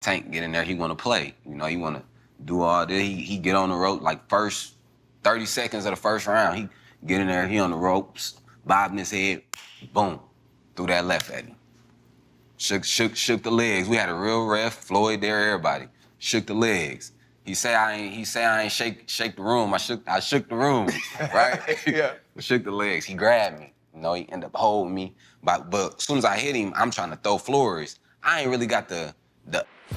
Tank get in there, he want to play. You know, he want to do all this. He get on the rope like first 30 seconds of the first round. He get in there, he on the ropes, bobbing his head, boom, threw that left at him. Shook the legs. We had a real ref, Floyd there, everybody. Shook the legs. He say I ain't shake the room. I shook the room, right? Yeah. Shook the legs. He grabbed me. You know, he ended up holding me. But as soon as I hit him, I'm trying to throw floors. I ain't really got the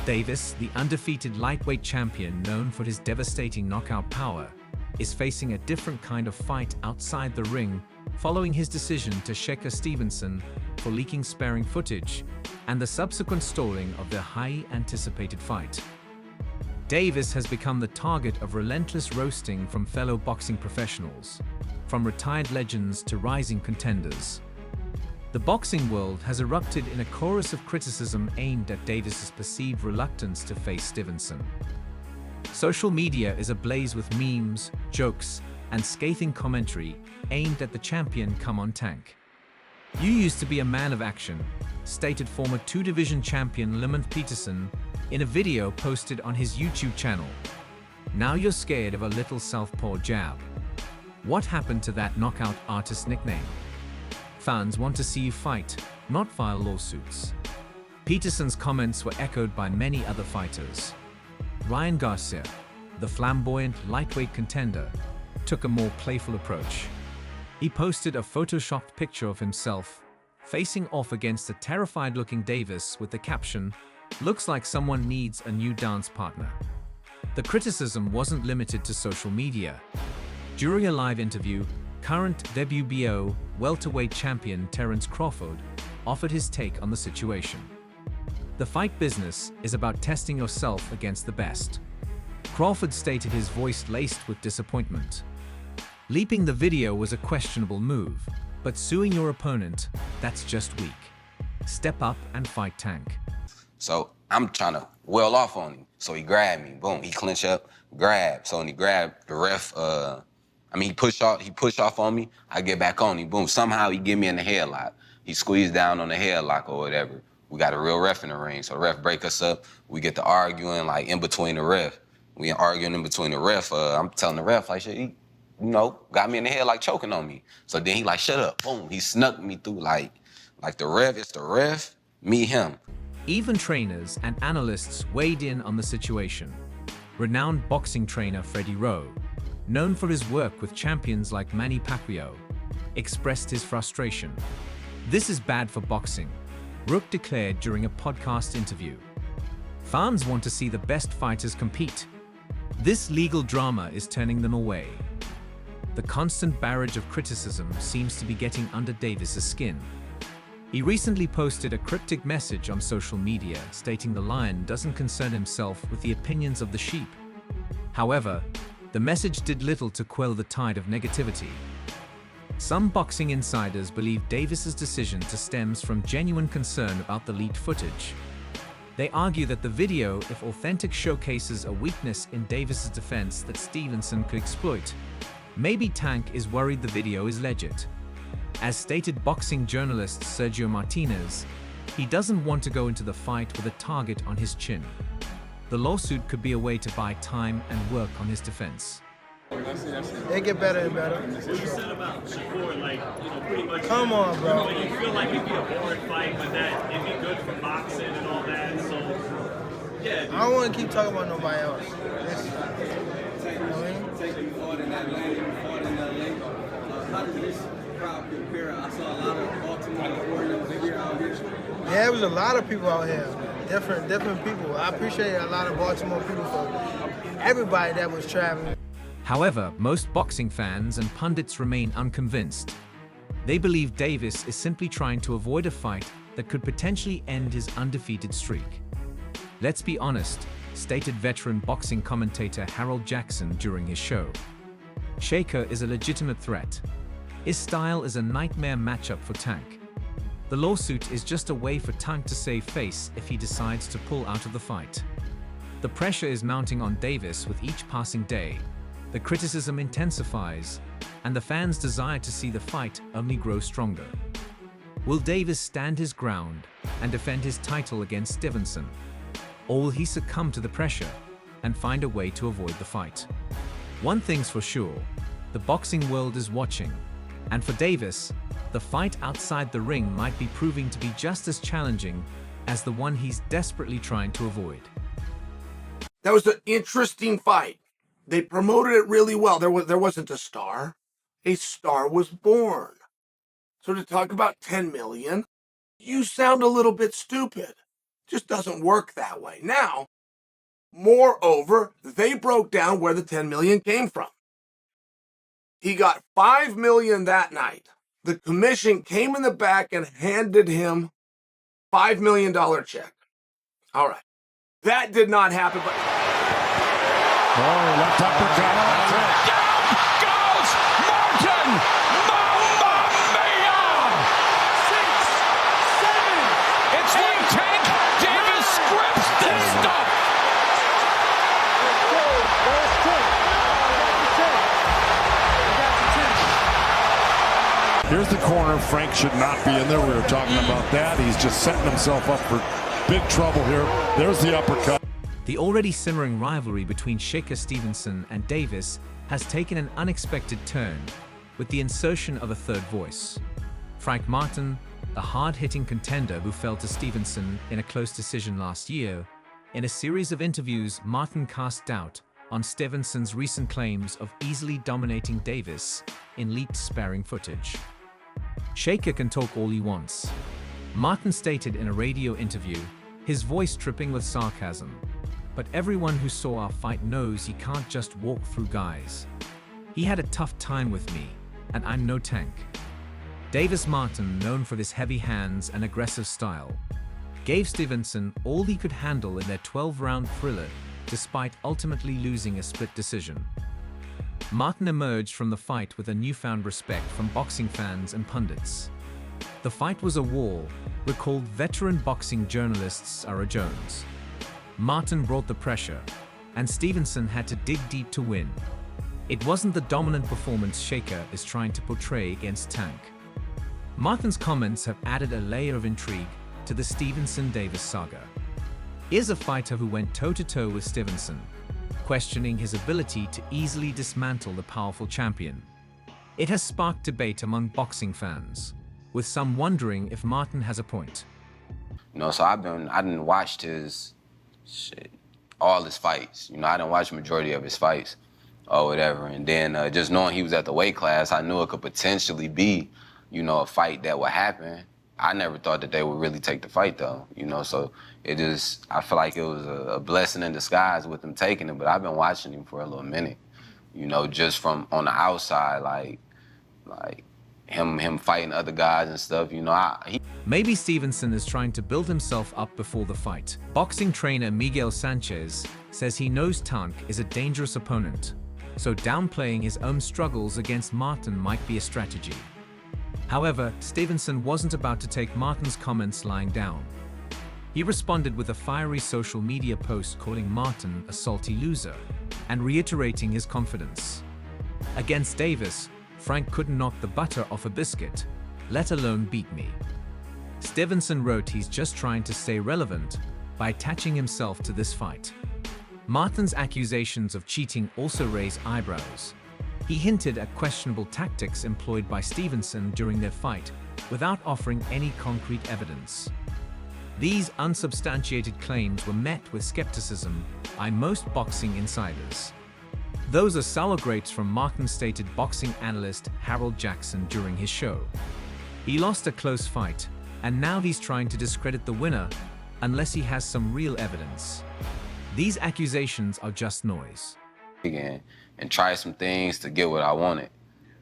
Davis, the undefeated lightweight champion known for his devastating knockout power, is facing a different kind of fight outside the ring following his decision to Shakur Stevenson for leaking sparring footage and the subsequent stalling of their highly anticipated fight. Davis has become the target of relentless roasting from fellow boxing professionals, from retired legends to rising contenders. The boxing world has erupted in a chorus of criticism aimed at Davis's perceived reluctance to face Stevenson. Social media is ablaze with memes, jokes, and scathing commentary aimed at the champion come on Tank. "You used to be a man of action," stated former two-division champion Lemon Peterson in a video posted on his YouTube channel. "Now you're scared of a little southpaw jab. What happened to that knockout artist nickname? Fans want to see you fight, not file lawsuits." Peterson's comments were echoed by many other fighters. Ryan Garcia, the flamboyant lightweight contender, took a more playful approach. He posted a photoshopped picture of himself facing off against a terrified-looking Davis with the caption, "Looks like someone needs a new dance partner." The criticism wasn't limited to social media. During a live interview, current WBO welterweight champion Terence Crawford offered his take on the situation. "The fight business is about testing yourself against the best." Crawford stated, his voice laced with disappointment. "Leaping the video was a questionable move, but suing your opponent, that's just weak. Step up and fight Tank." So I'm trying to well off on him. So he grabbed me, boom, he clinch up, grab. So when he grabbed the ref, he push off on me, I get back on him, boom. Somehow he get me in the headlock. He squeezed down on the headlock or whatever. We got a real ref in the ring, so the ref break us up. We get to arguing like in between the ref. We arguing in between the ref. I'm telling the ref like, shit, he, got me in the head like choking on me. So then he like, shut up, boom. He snuck me through like the ref, it's the ref, me, him. Even trainers and analysts weighed in on the situation. Renowned boxing trainer Freddie Rowe, known for his work with champions like Manny Pacquiao, expressed his frustration. "This is bad for boxing," Rook declared during a podcast interview. "Fans want to see the best fighters compete. This legal drama is turning them away." The constant barrage of criticism seems to be getting under Davis's skin. He recently posted a cryptic message on social media stating the lion doesn't concern himself with the opinions of the sheep. However, the message did little to quell the tide of negativity. Some boxing insiders believe Davis's decision stems from genuine concern about the leaked footage. They argue that the video, if authentic, showcases a weakness in Davis's defense that Stevenson could exploit. Maybe Tank is worried the video is legit. As stated boxing journalist Sergio Martinez, he doesn't want to go into the fight with a target on his chin. The lawsuit could be a way to buy time and work on his defense. They get better and better. What you said about Shakur, pretty much. Come on, bro. You feel like it'd be a boring fight, but that it'd be good for boxing and all that. So, yeah. I don't want to keep talking about nobody else. You know what I mean? How did this crowd compare? I saw a lot of Baltimore Warriors figure out here. Yeah, there was a lot of people out here. Different people. I appreciate a lot of Baltimore people for everybody that was traveling. However, most boxing fans and pundits remain unconvinced. They believe Davis is simply trying to avoid a fight that could potentially end his undefeated streak. "Let's be honest," stated veteran boxing commentator Harold Jackson during his show. "Shakur is a legitimate threat. His style is a nightmare matchup for Tank. The lawsuit is just a way for Tank to save face if he decides to pull out of the fight." The pressure is mounting on Davis with each passing day. The criticism intensifies, and the fans' desire to see the fight only grows stronger. Will Davis stand his ground and defend his title against Stevenson? or will he succumb to the pressure and find a way to avoid the fight? One thing's for sure, the boxing world is watching, and for Davis, the fight outside the ring might be proving to be just as challenging as the one he's desperately trying to avoid. That was an interesting fight. They promoted it really well. There wasn't a star. A star was born. So to talk about 10 million, you sound a little bit stupid. Just doesn't work that way. Now, moreover, they broke down where the 10 million came from. He got 5 million that night. The commission came in the back and handed him $5 million check. All right. That did not happen, but... Oh, left uppercut. Down goes Martin! Mamma mia! 6, 7. It's like Tank Davis scripts this stuff. Here's the corner. Frank should not be in there. We were talking about that. He's just setting himself up for big trouble here. There's the uppercut. The already simmering rivalry between Shakur Stevenson and Davis has taken an unexpected turn with the insertion of a third voice. Frank Martin, the hard-hitting contender who fell to Stevenson in a close decision last year, in a series of interviews, Martin cast doubt on Stevenson's recent claims of easily dominating Davis in leaked sparring footage. Shakur can talk all he wants. Martin stated in a radio interview, his voice dripping with sarcasm. But everyone who saw our fight knows he can't just walk through guys. He had a tough time with me, and I'm no tank. Davis Martin, known for his heavy hands and aggressive style, gave Stevenson all he could handle in their 12-round thriller, despite ultimately losing a split decision. Martin emerged from the fight with a newfound respect from boxing fans and pundits. The fight was a war, recalled veteran boxing journalist Sarah Jones. Martin brought the pressure, and Stevenson had to dig deep to win. It wasn't the dominant performance Shakur is trying to portray against Tank. Martin's comments have added a layer of intrigue to the Stevenson-Davis saga. Here's a fighter who went toe-to-toe with Stevenson, questioning his ability to easily dismantle the powerful champion. It has sparked debate among boxing fans, with some wondering if Martin has a point. So I didn't watch all his fights. I didn't watch the majority of his fights or whatever. And then just knowing he was at the weight class, I knew it could potentially be, a fight that would happen. I never thought that they would really take the fight though, so I feel like it was a blessing in disguise with him taking it, but I've been watching him for a little minute, just from on the outside, like him fighting other guys and stuff, Maybe Stevenson is trying to build himself up before the fight. Boxing trainer Miguel Sanchez says he knows Tank is a dangerous opponent, so downplaying his own struggles against Martin might be a strategy. However, Stevenson wasn't about to take Martin's comments lying down. He responded with a fiery social media post calling Martin a salty loser and reiterating his confidence. Against Davis, Frank couldn't knock the butter off a biscuit, let alone beat me. Stevenson wrote he's just trying to stay relevant by attaching himself to this fight. Martin's accusations of cheating also raise eyebrows. He hinted at questionable tactics employed by Stevenson during their fight without offering any concrete evidence. These unsubstantiated claims were met with skepticism by most boxing insiders. Those are sour grapes from Martin's stated boxing analyst Harold Jackson during his show. He lost a close fight, and now he's trying to discredit the winner unless he has some real evidence. These accusations are just noise. And try some things to get what I wanted.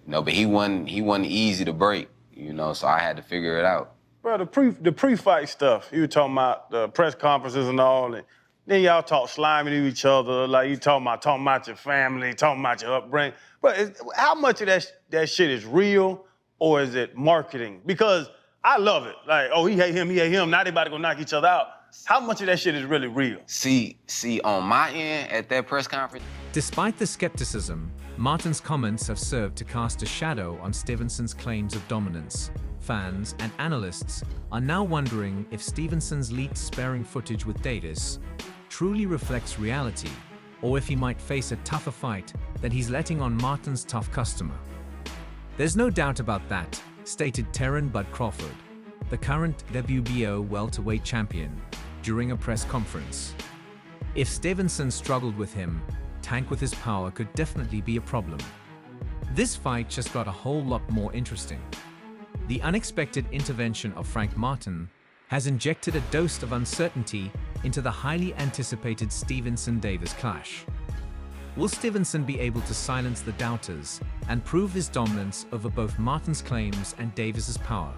But he wasn't easy to break, so I had to figure it out. Bro, the pre-fight stuff, you were talking about the press conferences and all, and then y'all talk slimy to each other, like you talking about your family, talking about your upbringing. But how much of that shit is real, or is it marketing? Because I love it. Like, oh, he hate him, now they about to go knock each other out. How much of that shit is really real? See, on my end, at that press conference... Despite the skepticism, Martin's comments have served to cast a shadow on Stevenson's claims of dominance. Fans and analysts are now wondering if Stevenson's leaked sparring footage with Davis truly reflects reality, or if he might face a tougher fight than he's letting on Martin's tough customer. There's no doubt about that, stated Terran Bud Crawford, the current WBO welterweight champion, during a press conference. If Stevenson struggled with him, Tank with his power could definitely be a problem. This fight just got a whole lot more interesting. The unexpected intervention of Frank Martin has injected a dose of uncertainty into the highly anticipated Stevenson-Davis clash. Will Stevenson be able to silence the doubters and prove his dominance over both Martin's claims and Davis's power?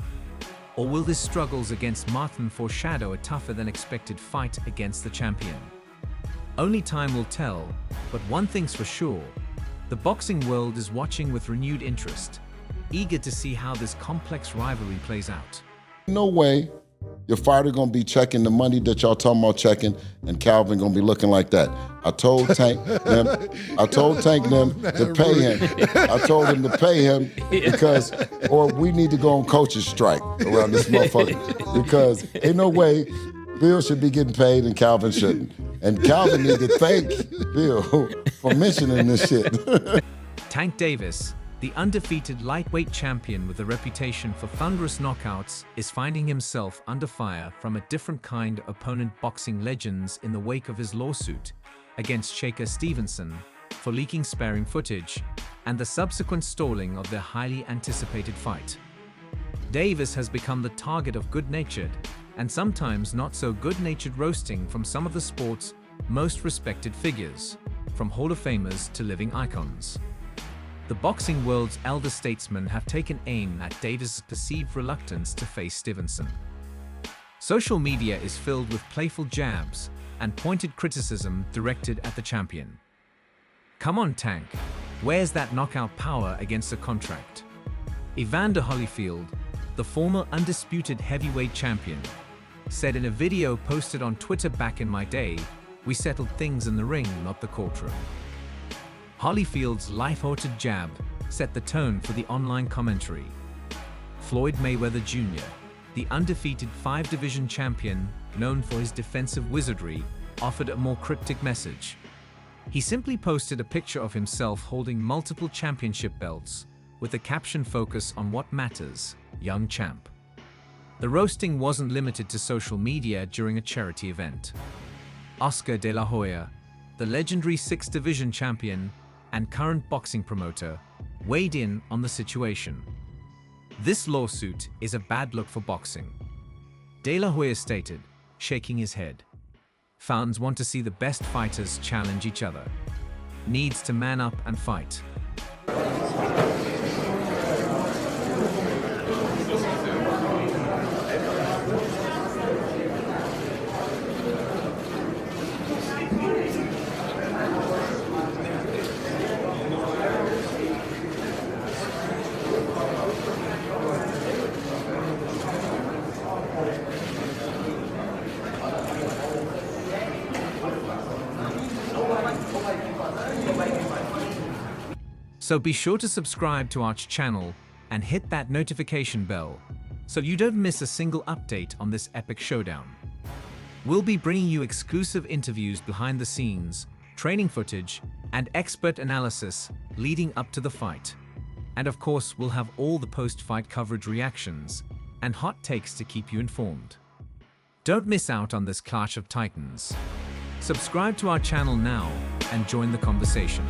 Or will his struggles against Martin foreshadow a tougher than expected fight against the champion? Only time will tell, but one thing's for sure, the boxing world is watching with renewed interest, eager to see how this complex rivalry plays out. No way your fighter gonna be checking the money that y'all talking about checking, and Calvin gonna be looking like that. I told Tank them to pay him. I told him to pay him because, or we need to go on coach's strike around this motherfucker, because ain't no way Bill should be getting paid and Calvin shouldn't. And Calvin need to thank Bill for mentioning this shit. Tank Davis, the undefeated lightweight champion with a reputation for thunderous knockouts, is finding himself under fire from a different kind of opponent boxing legends in the wake of his lawsuit against Shakur Stevenson for leaking sparring footage and the subsequent stalling of their highly anticipated fight. Davis has become the target of good-natured and sometimes not so good-natured roasting from some of the sport's most respected figures, from Hall of Famers to living icons. The boxing world's elder statesmen have taken aim at Davis' perceived reluctance to face Stevenson. Social media is filled with playful jabs and pointed criticism directed at the champion. Come on, Tank, where's that knockout power against the contract? Evander Holyfield, the former undisputed heavyweight champion, said in a video posted on Twitter, "Back in my day, we settled things in the ring, not the courtroom." Holyfield's life-haunted jab set the tone for the online commentary. Floyd Mayweather Jr., the undefeated 5-division champion known for his defensive wizardry, offered a more cryptic message. He simply posted a picture of himself holding multiple championship belts, with a caption focus on what matters, young champ. The roasting wasn't limited to social media during a charity event. Oscar De La Hoya, the legendary 6th-division champion and current boxing promoter, weighed in on the situation. "This lawsuit is a bad look for boxing," De La Hoya stated, shaking his head. "Fans want to see the best fighters challenge each other. Needs to man up and fight." So be sure to subscribe to our channel and hit that notification bell so you don't miss a single update on this epic showdown. We'll be bringing you exclusive interviews behind the scenes, training footage, and expert analysis leading up to the fight. And of course, we'll have all the post-fight coverage reactions and hot takes to keep you informed. Don't miss out on this clash of titans. Subscribe to our channel now and join the conversation.